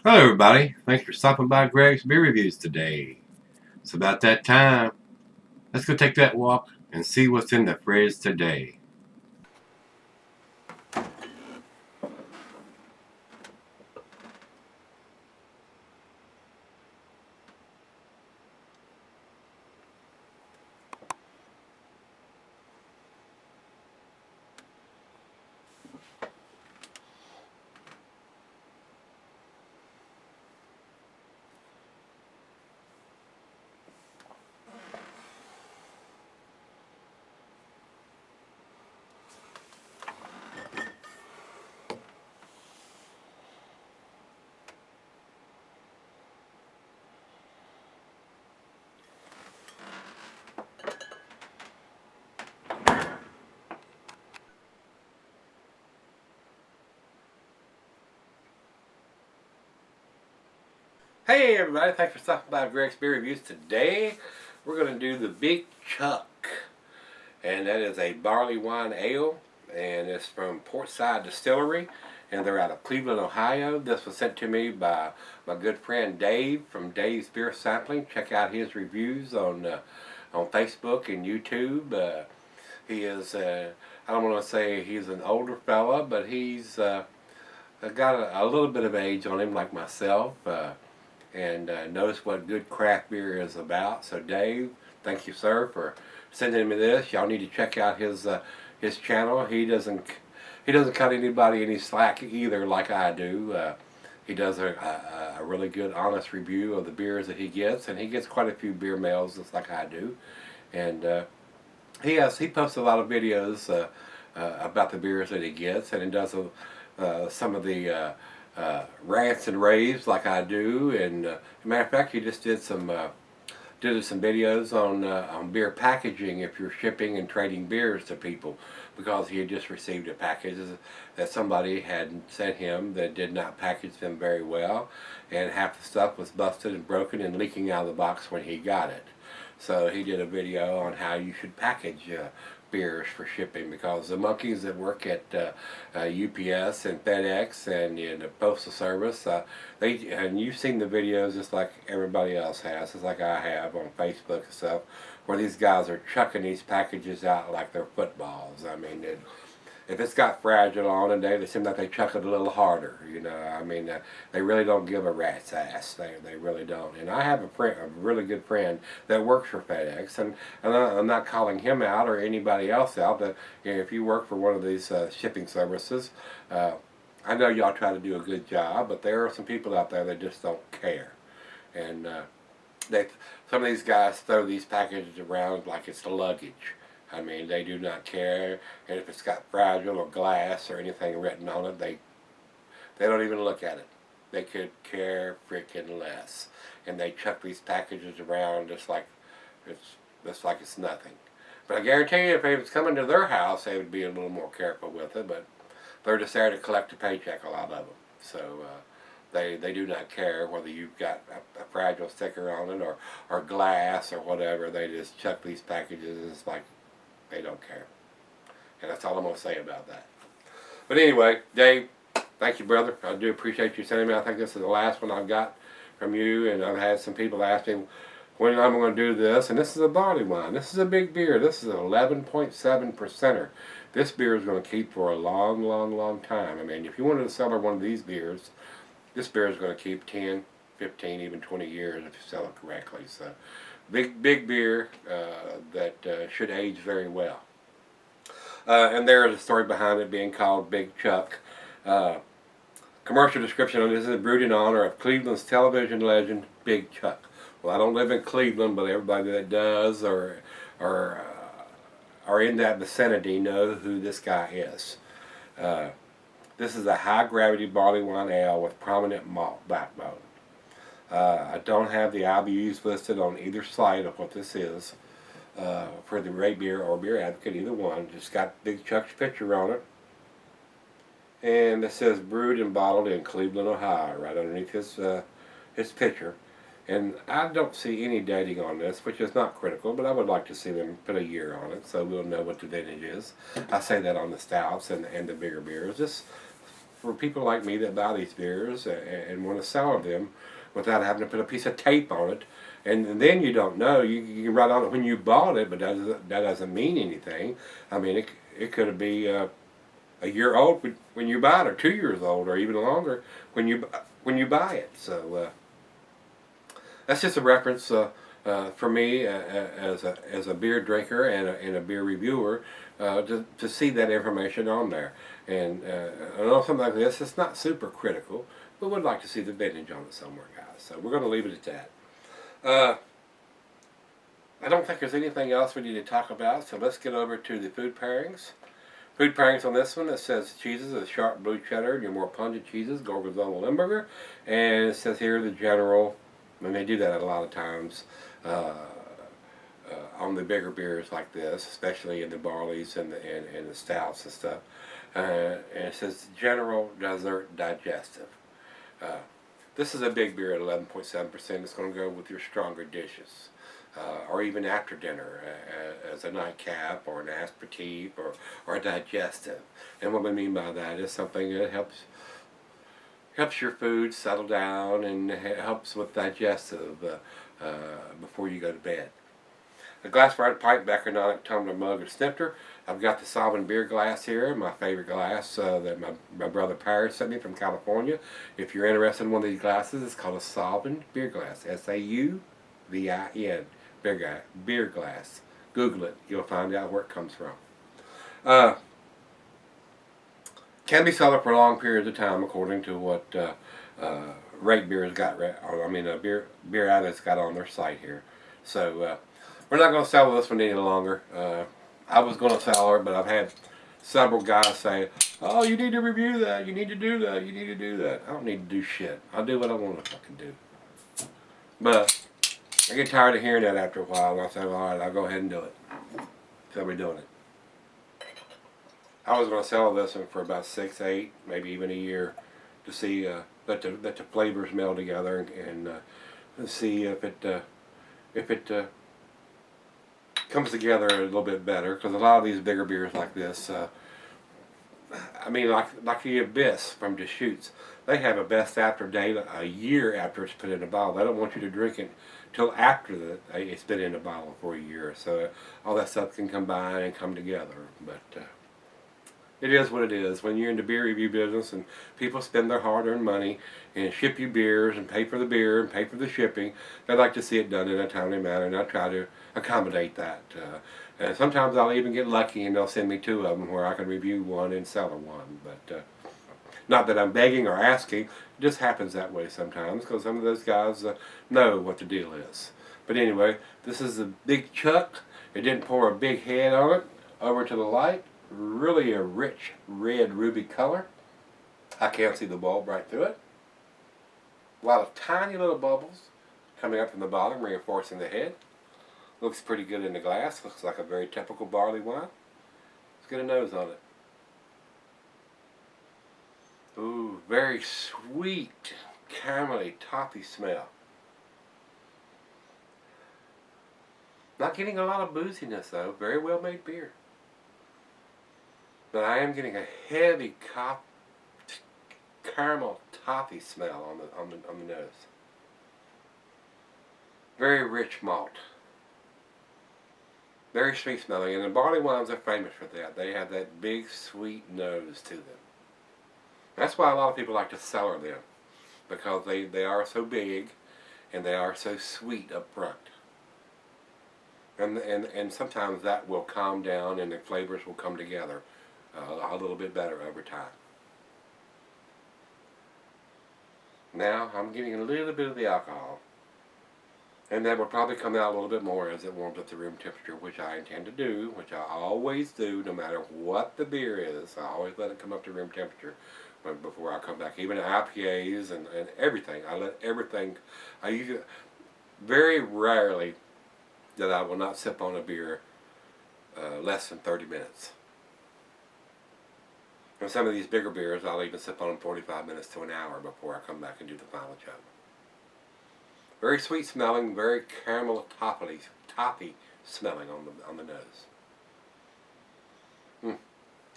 Hello everybody, thanks for stopping by Gregsbeerreviews today. It's about that time. Let's go take that walk and see what's in the fridge today. Hey everybody, thanks for stopping by Gregsbeerreviews today. We're going to do the Big Chuck, and that is a Barleywine ale, and it's from Portside Distillery, and they're out of Cleveland, Ohio. This was sent to me by my good friend Dave from Dave's Beer Sampling. Check out his reviews on Facebook and YouTube. He is, I don't want to say he's an older fella, but he's got a little bit of age on him like myself. And knows what good craft beer is about. So Dave, thank you, sir, for sending me this. Y'all need to check out his channel. He doesn't cut anybody any slack either, like I do. He does a really good, honest review of the beers that he gets, and he gets quite a few beer mails, just like I do. And he posts a lot of videos about the beers that he gets, and he does some of the rants and raves like I do. And as a matter of fact, he just did some videos on beer packaging if you're shipping and trading beers to people, because he had just received a package that somebody had sent him that did not package them very well, and half the stuff was busted and broken and leaking out of the box when he got it. So he did a video on how you should package beers for shipping, because the monkeys that work at UPS and FedEx and the Postal Service, and you've seen the videos just like everybody else has, just like I have on Facebook and stuff, where these guys are chucking these packages out like they're footballs. I mean, if it's got fragile on it, they seem like they chuck it a little harder. I mean, they really don't give a rat's ass. They really don't. And I have a really good friend that works for FedEx, and I'm not calling him out or anybody else out. But if you work for one of these shipping services, I know y'all try to do a good job, but there are some people out there that just don't care. And some of these guys throw these packages around like it's luggage. I mean, they do not care, and if it's got fragile or glass or anything written on it, they don't even look at it. They could care freaking less, and they chuck these packages around just like it's nothing. But I guarantee you, if it was coming to their house, they would be a little more careful with it. But they're just there to collect a paycheck, a lot of them. So they do not care whether you've got a fragile sticker on it or glass or whatever. They just chuck these packages. It's like they don't care. And that's all I'm going to say about that. But anyway, Dave, thank you, brother. I do appreciate you sending me. I think this is the last one I've got from you. And I've had some people ask me when I'm going to do this. And this is a Barleywine. This is a big beer. This is an 11.7%er. This beer is going to keep for a long, long, long time. I mean, if you wanted to sell her one of these beers, this beer is going to keep 10, 15, even 20 years if you sell it correctly. So, big beer that should age very well. And there is a story behind it being called Big Chuck. Commercial description on this is brewed in honor of Cleveland's television legend Big Chuck. Well, I don't live in Cleveland, but everybody that does or are in that vicinity know who this guy is. This is a high-gravity barley-wine ale with prominent malt backbone. I don't have the IBUs listed on either side of what this is for the Rate Beer or Beer Advocate, either one. Just got Big Chuck's picture on it. And it says brewed and bottled in Cleveland, Ohio, right underneath his picture. And I don't see any dating on this, which is not critical, but I would like to see them put a year on it so we'll know what the vintage is. I say that on the stouts and the bigger beers. Just for people like me that buy these beers and want to sell them without having to put a piece of tape on it. And then you don't know. You can write on it when you bought it, but that doesn't mean anything. I mean, it could be a year old when you buy it, or 2 years old, or even longer when you buy it. So that's just a reference for me as a beer drinker and a beer reviewer to see that information on there. And I know something like this, it's not super critical, but would like to see the vintage on it somewhere, guys. So we're going to leave it at that. I don't think there's anything else we need to talk about, so let's get over to the food pairings. Food pairings on this one, it says cheeses, a sharp blue cheddar, your more pungent cheeses, Gorgonzola Limburger, and it says here the general, and they do that a lot of times on the bigger beers like this, especially in the barleys and the stouts and stuff. And it says general dessert digestive. This is a big beer at 11.7%. It's going to go with your stronger dishes. Or even after dinner as a nightcap or an aperitif or a digestive. And what we mean by that is something that helps your food settle down and helps with digestive before you go to bed. A glass fried pint, Bacaronic tumbler, mug, or snifter. I've got the Sauvin beer glass here, my favorite glass that my brother Paris sent me from California. If you're interested in one of these glasses, it's called a Sauvin beer glass, S-A-U-V-I-N, beer glass. Google it, you'll find out where it comes from. Can be sold for long periods of time, according to what Rate Beer's got, Beer Addict's got on their site here. So we're not going to sell this one any longer. I was going to sell her, but I've had several guys say, "Oh, you need to review that. You need to do that. You need to do that." I don't need to do shit. I'll do what I want to fucking do. But I get tired of hearing that after a while, and I say, "All right, I'll go ahead and do it." So we're doing it. I was going to sell this one for about 6, 8, maybe even a year to see let the flavors meld together and see if it comes together a little bit better. Because a lot of these bigger beers like this, like the Abyss from Deschutes, they have a best after date a year after it's put in a bottle. They don't want you to drink it till after it's been in a bottle for a year. So all that stuff can combine and come together. But it is what it is. When you're in the beer review business and people spend their hard-earned money and ship you beers and pay for the beer and pay for the shipping, they like to see it done in a timely manner, and I try to accommodate that. And sometimes I'll even get lucky and they'll send me 2 of them where I can review one and sell one. But not that I'm begging or asking, it just happens that way sometimes because some of those guys know what the deal is. But anyway, this is a big chuck. It didn't pour a big head on it. Over to the light. Really a rich red ruby color. I can't see the bulb right through it. A lot of tiny little bubbles coming up from the bottom, reinforcing the head. Looks pretty good in the glass. Looks like a very typical barley wine. Let's get a nose on it. Ooh, very sweet, caramelly, toffee smell. Not getting a lot of booziness though. Very well made beer. But I am getting a heavy caramel toffee smell on the nose. Very rich malt. Very sweet smelling, and the barley wines are famous for that. They have that big sweet nose to them. That's why a lot of people like to cellar them, because they are so big and they are so sweet up front. And sometimes that will calm down and the flavors will come together a little bit better over time. Now I'm getting a little bit of the alcohol, and that will probably come out a little bit more as it warms up to room temperature, which I intend to do, which I always do no matter what the beer is. I always let it come up to room temperature before I come back. Even IPAs and everything, I let everything. I usually, very rarely that I will not sip on a beer less than 30 minutes. And some of these bigger beers, I'll even sip on them 45 minutes to an hour before I come back and do the final chug. Very sweet smelling, very caramel toffee smelling on the nose.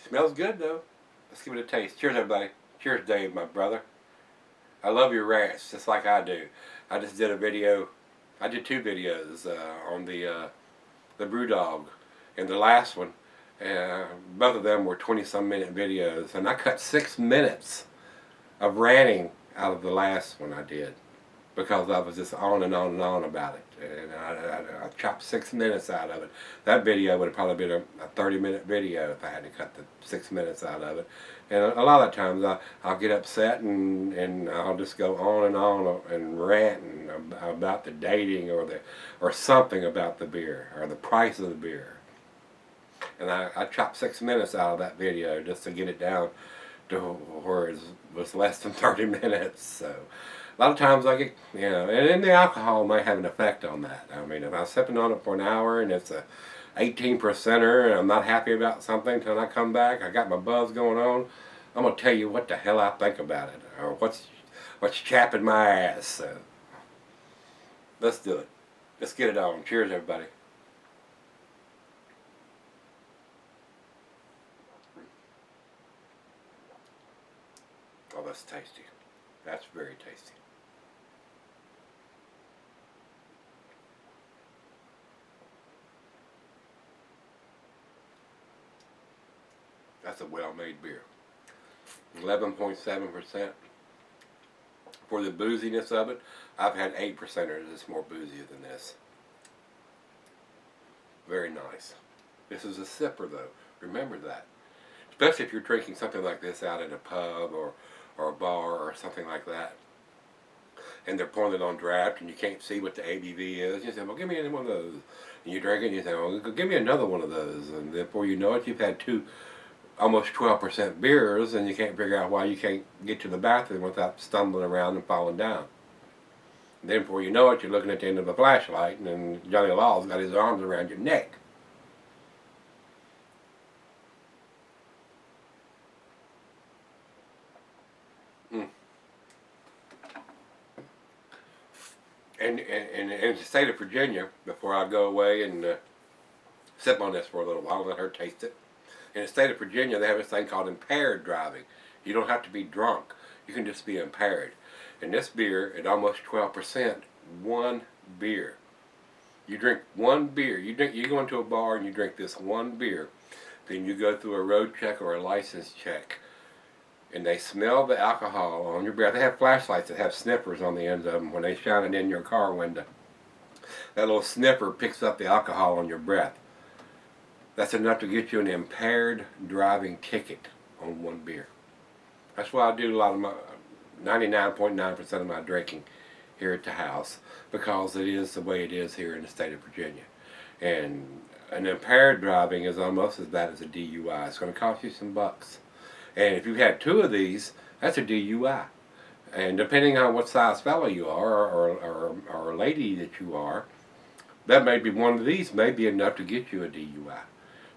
Smells good though. Let's give it a taste. Cheers, everybody. Cheers, Dave, my brother. I love your rants, just like I do. I just did a video. I did 2 videos on the BrewDog, and the last one, both of them were 20-some minute videos, and I cut 6 minutes of ranting out of the last one I did, because I was just on and on and on about it, and I chopped 6 minutes out of it. That video would have probably been a 30-minute video if I had to cut the 6 minutes out of it. And a lot of times I'll get upset and I'll just go on and rant about the dating or something about the beer or the price of the beer. And I chopped 6 minutes out of that video just to get it down to where it was less than 30 minutes. So a lot of times I get, you know, and then the alcohol might have an effect on that. I mean, if I'm sipping on it for an hour and it's a 18%er and I'm not happy about something until I come back, I got my buzz going on, I'm going to tell you what the hell I think about it, or what's chapping my ass. So let's do it. Let's get it on. Cheers, everybody. Oh, that's tasty. That's very tasty. That's a well-made beer. 11.7%. For the booziness of it, I've had 8%ers that's more boozy than this. Very nice. This is a sipper, though. Remember that. Especially if you're drinking something like this out at a pub or a bar or something like that, and they're pouring it on draft and you can't see what the ABV is. You say, well, give me one of those. And you drink it and you say, well, give me another one of those. And before you know it, you've had 2 almost 12% beers, and you can't figure out why you can't get to the bathroom without stumbling around and falling down. And then before you know it, you're looking at the end of a flashlight, and then Johnny Law's got his arms around your neck. And in the state of Virginia, before I go away and sip on this for a little while and let her taste it, in the state of Virginia, they have this thing called impaired driving. You don't have to be drunk. You can just be impaired. And this beer, at almost 12%, 1 beer. You drink 1 beer. You go into a bar and you drink this 1 beer. Then you go through a road check or a license check. And they smell the alcohol on your breath. They have flashlights that have sniffers on the ends of them when they shine it in your car window. That little sniffer picks up the alcohol on your breath. That's enough to get you an impaired driving ticket on 1 beer. That's why I do a lot of my 99.9% of my drinking here at the house, because it is the way it is here in the state of Virginia. And an impaired driving is almost as bad as a DUI. It's going to cost you some bucks. And if you've had 2 of these, that's a DUI. And depending on what size fellow you are, or a lady that you are, that may be one of these may be enough to get you a DUI.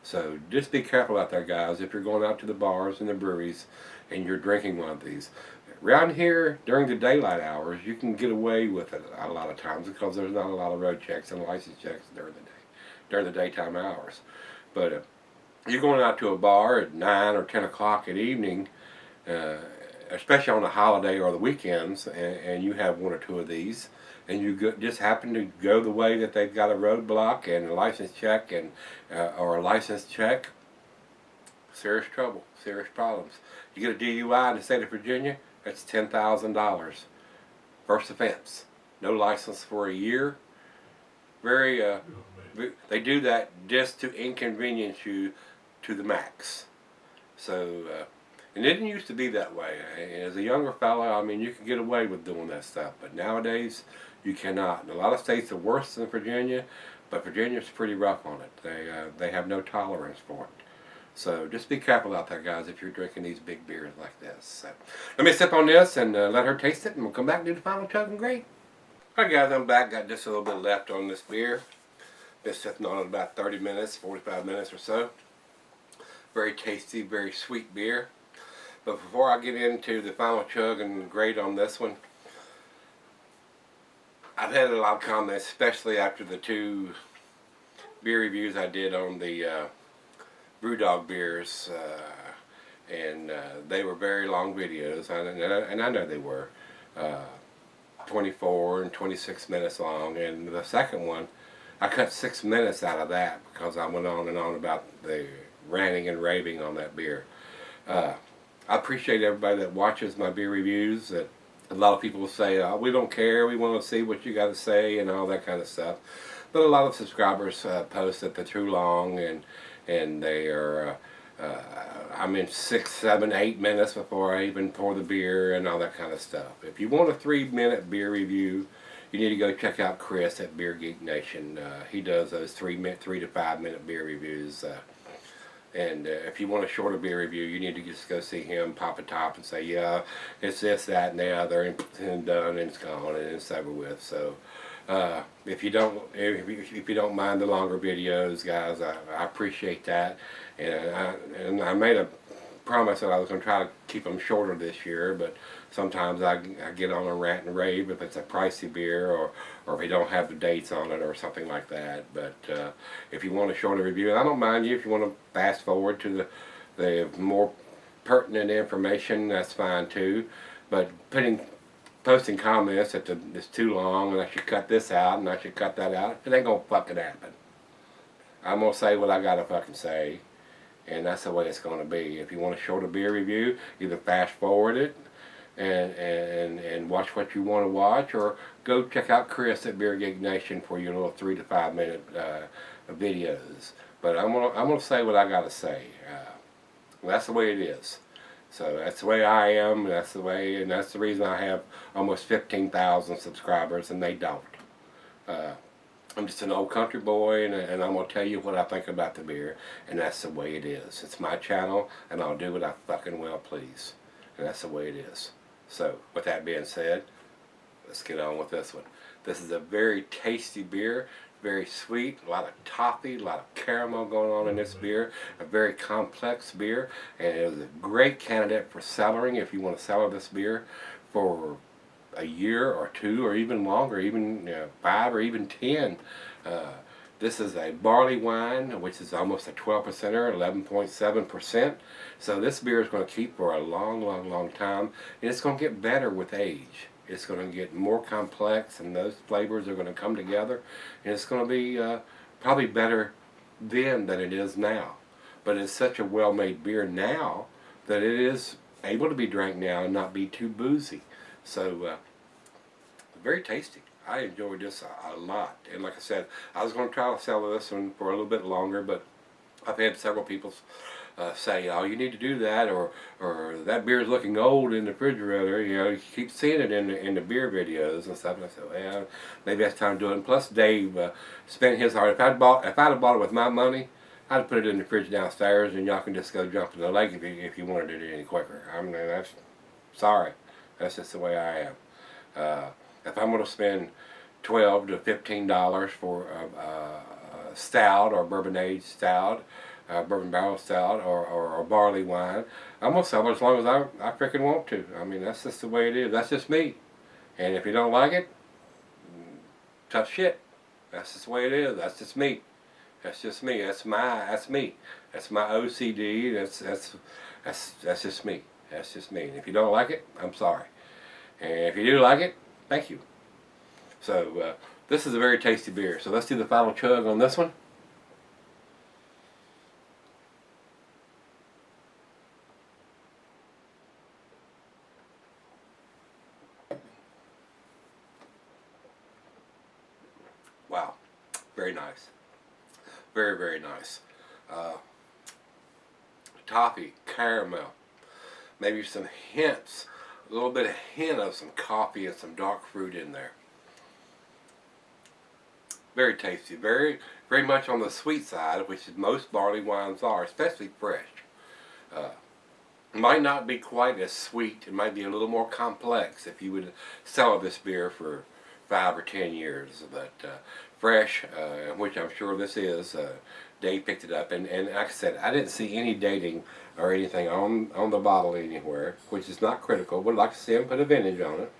So just be careful out there, guys, if you're going out to the bars and the breweries and you're drinking one of these. Around here, during the daylight hours, you can get away with it a lot of times because there's not a lot of road checks and license checks during the daytime hours. But if you're going out to a bar at 9 or 10 o'clock at evening, especially on a holiday or the weekends, and you have 1 or 2 of these, and you just happen to go the way that they've got a roadblock and a license check or a license check, serious trouble, serious problems. You get a DUI in the state of Virginia, that's $10,000. First offense. No license for a year. They do that just to inconvenience you to the max. So, and it didn't used to be that way. As a younger fellow, I mean, you could get away with doing that stuff, but nowadays you cannot. And a lot of states are worse than Virginia, but Virginia's pretty rough on it. They have no tolerance for it. So just be careful out there, guys, if you're drinking these big beers like this. So, let me sip on this and let her taste it, and we'll come back and do the final chug and grade. Alright, guys, I'm back. Got just a little bit left on this beer. Been sitting on it about 30 minutes, 45 minutes or so. Very tasty, very sweet beer. But before I get into the final chug and grade on this one, I've had a lot of comments, especially after the 2 beer reviews I did on the BrewDog beers, and they were very long videos, and I know they were 24 and 26 minutes long. And the second one, I cut 6 minutes out of that because I went on and on about the ranting and raving on that beer. I appreciate everybody that watches my beer reviews. That a lot of people say, oh, we don't care, we want to see what you got to say and all that kind of stuff. But a lot of subscribers post that they're too long, and they are I'm in 6, 7, 8 minutes before I even pour the beer and all that kind of stuff. If you want a 3-minute beer review, you need to go check out Chris at Beer Geek Nation. He does those 3 to 5 minute beer reviews. And if you want a shorter beer review, you need to just go see him, pop a top, and say, yeah, it's this, that, and the other, and done, and it's gone, and it's over with. So if you don't mind the longer videos, guys, I appreciate that. And I made a promise that I was going to try to keep them shorter this year, but sometimes I get on a rant and rave if it's a pricey beer, or if we don't have the dates on it or something like that. But if you want a shorter review, and I don't mind you if you want to fast forward to the more pertinent information, that's fine too. But posting comments that it's too long and I should cut this out and I should cut that out, it ain't gonna fucking happen. I'm gonna say what I gotta fucking say, and that's the way it's gonna be. If you want a shorter beer review, either fast forward it and watch what you want to watch, or go check out Chris at Beer Geek Nation for your little 3 to 5 minute videos. But I'm gonna say what I gotta say. That's the way it is. So that's the way I am. That's the way, and that's the reason I have almost 15,000 subscribers, and they don't. I'm just an old country boy, and I'm gonna tell you what I think about the beer, and that's the way it is. It's my channel, and I'll do what I fucking well please, and that's the way it is. So with that being said, let's get on with this one. This is a very tasty beer, very sweet, a lot of toffee, a lot of caramel going on in this beer, a very complex beer, and it is a great candidate for cellaring if you want to cellar this beer for a year or 2 or even longer, even 5 or even 10. This is a barley wine, which is almost a 12%er, 11.7%. So this beer is going to keep for a long, long, long time, and it's going to get better with age. It's going to get more complex, and those flavors are going to come together, and it's going to be probably better then than it is now. But it's such a well-made beer now that it is able to be drank now and not be too boozy. So very tasty. I enjoyed this a lot, and like I said, I was going to try to sell this one for a little bit longer, but I've had several people say, oh, you need to do that, or that beer is looking old in the refrigerator. You know, you keep seeing it in the beer videos and stuff. And I said, well, maybe that's time to do it. And plus, Dave spent his heart. If I'd have bought it with my money, I'd have put it in the fridge downstairs, and y'all can just go jump in the lake if you wanted to do it any quicker. I mean, that's sorry. That's just the way I am. If I'm going to spend $12 to $15 for a stout or bourbon aged stout, bourbon barrel stout, or a barley wine, I'm going to sell it as long as I freaking want to. I mean, that's just the way it is. That's just me. And if you don't like it, tough shit. That's just the way it is. That's just me. That's just me. That's me. That's my OCD. That's just me. That's just me. And if you don't like it, I'm sorry. And if you do like it, thank you. So this is a very tasty beer. So let's do the final chug on this one. Wow, very nice. Very, very nice. Toffee, caramel, maybe some hints, a little bit of hint of some coffee and some dark fruit in there. Very tasty, very much on the sweet side, which is most barley wines are, especially fresh. It might not be quite as sweet. It might be a little more complex if you would sell this beer for 5 or 10 years. But fresh, which I'm sure this is, Dave picked it up, and like I said, I didn't see any dating or anything on the bottle anywhere, which is not critical. Would like to see him put a vintage on it,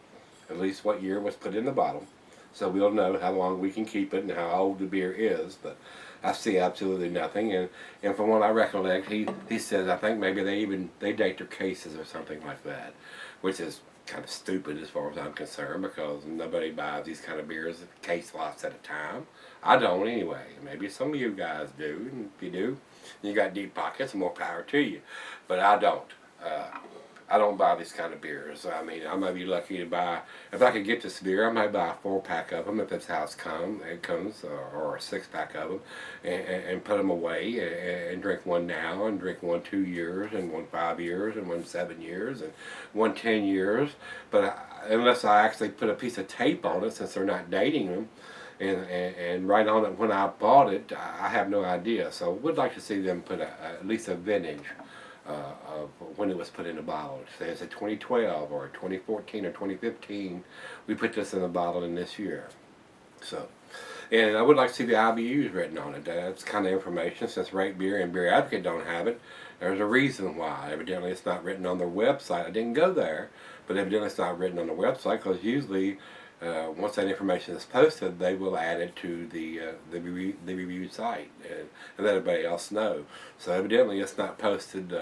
at least what year was put in the bottle. so we'll know how long we can keep it and how old the beer is. But I see absolutely nothing, and from what I recollect, he says I think maybe they date their cases or something like that, which is kind of stupid as far as I'm concerned, because nobody buys these kind of beers case lots at a time. I don't anyway. Maybe some of you guys do, and if you do, you got deep pockets, more power to you. But I don't. I don't buy these kind of beers. I mean, I might be lucky to buy, if I could get this beer, I might buy a 4-pack of them if that's how it comes, or a 6-pack of them, and put them away and drink one now, and drink one 2 years, and one 5 years, and one 7 years, and one 10 years. But unless I actually put a piece of tape on it, since they're not dating them, and write on it when I bought it, I have no idea. So would like to see them put at least a vintage of when it was put in a bottle. Say it's a 2012 or 2014 or 2015. We put this in a bottle in this year. So, and I would like to see the IBUs written on it. That's kind of information, since Rate Beer and Beer Advocate don't have it. There's a reason why. Evidently it's not written on their website. I didn't go there, but evidently it's not written on the website, because usually once that information is posted, they will add it to the review site and let everybody else know. So evidently it's not posted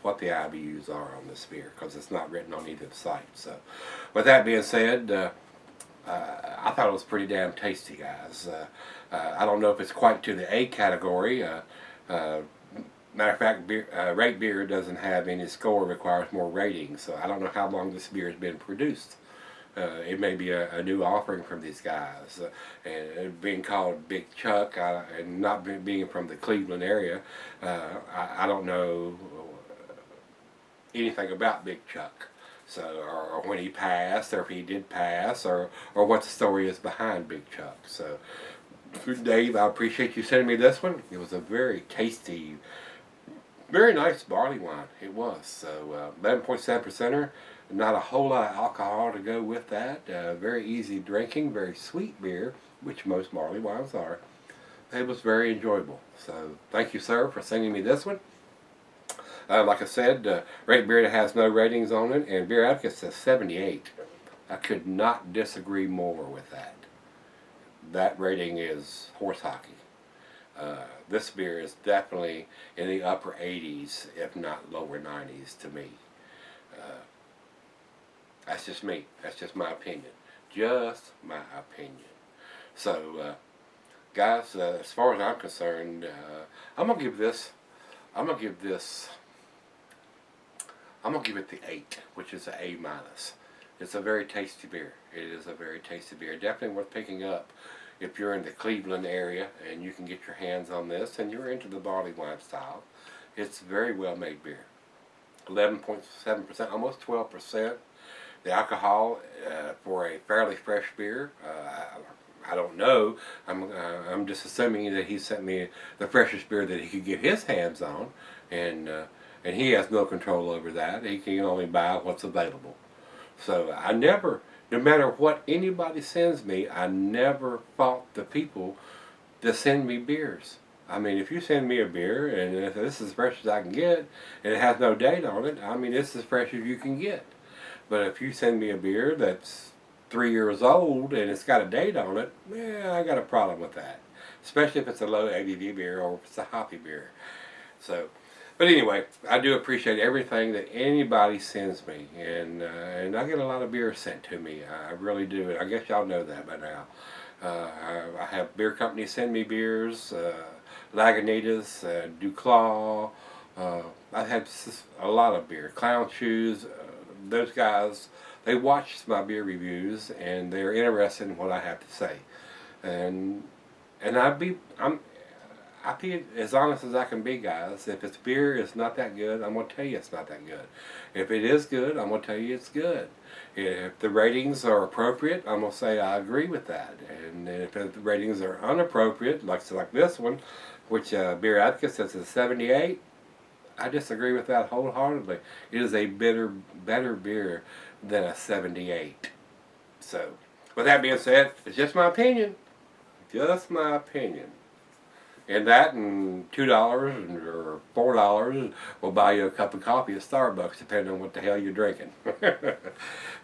what the IBUs are on this beer, because it's not written on either site. So with that being said, I thought it was pretty damn tasty, guys. I don't know if it's quite to the A category. Matter of fact, Rate Beer doesn't have any score, requires more ratings. So I don't know how long this beer has been produced. It may be a new offering from these guys, and being called Big Chuck, and not being from the Cleveland area, I don't know anything about Big Chuck, so or when he passed, or if he did pass, or what the story is behind Big Chuck. So, Dave, I appreciate you sending me this one. It was a very tasty, very nice barley wine. It was. So 11.7%er. Not a whole lot of alcohol to go with that. Very easy drinking, very sweet beer, which most barley wines are. It was very enjoyable. So thank you, sir, for sending me this one. Like I said, Rate Beer has no ratings on it, and Beer Advocate says 78. I could not disagree more with that. That rating is horse hockey. This beer is definitely in the upper 80s, if not lower 90s to me. That's just me. That's just my opinion. Just my opinion. So, guys, as far as I'm concerned, I'm gonna give it the 8, which is an A minus. It's a very tasty beer. It is a very tasty beer. Definitely worth picking up if you're in the Cleveland area and you can get your hands on this and you're into the barley wine style. It's very well made beer. 11.7%, almost 12%. The alcohol for a fairly fresh beer, I don't know. I'm just assuming that he sent me the freshest beer that he could get his hands on, and he has no control over that. He can only buy what's available. So I never, no matter what anybody sends me, I never fault the people that send me beers. I mean, if you send me a beer and if this is as fresh as I can get, and it has no date on it, I mean, it's as fresh as you can get. But if you send me a beer that's 3 years old and it's got a date on it, I got a problem with that. Especially if it's a low ABV beer or if it's a hoppy beer. So, but anyway, I do appreciate everything that anybody sends me, and I get a lot of beer sent to me. I really do. I guess y'all know that by now. I have beer companies send me beers, Lagunitas, Duclaw. I've had a lot of beer. Clown Shoes. Those guys, they watch my beer reviews and they're interested in what I have to say, and I'm be as honest as I can be, guys. If it's beer is not that good, I'm gonna tell you it's not that good. If it is good, I'm gonna tell you it's good. If the ratings are appropriate, I'm gonna say I agree with that. And if the ratings are inappropriate, like this one, which Beer Advocate says is 78. I disagree with that wholeheartedly. It is a better beer than a 78. So, with that being said, it's just my opinion. Just my opinion. And that and $2 or $4 will buy you a cup of coffee at Starbucks, depending on what the hell you're drinking.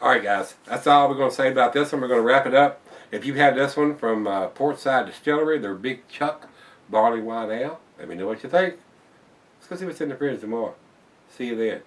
Alright, guys. That's all we're going to say about this one. We're going to wrap it up. If you've had this one from Portside Distillery, their Big Chuck Barleywine Ale, let me know what you think. Let's go see what's in the fridge tomorrow. See you then.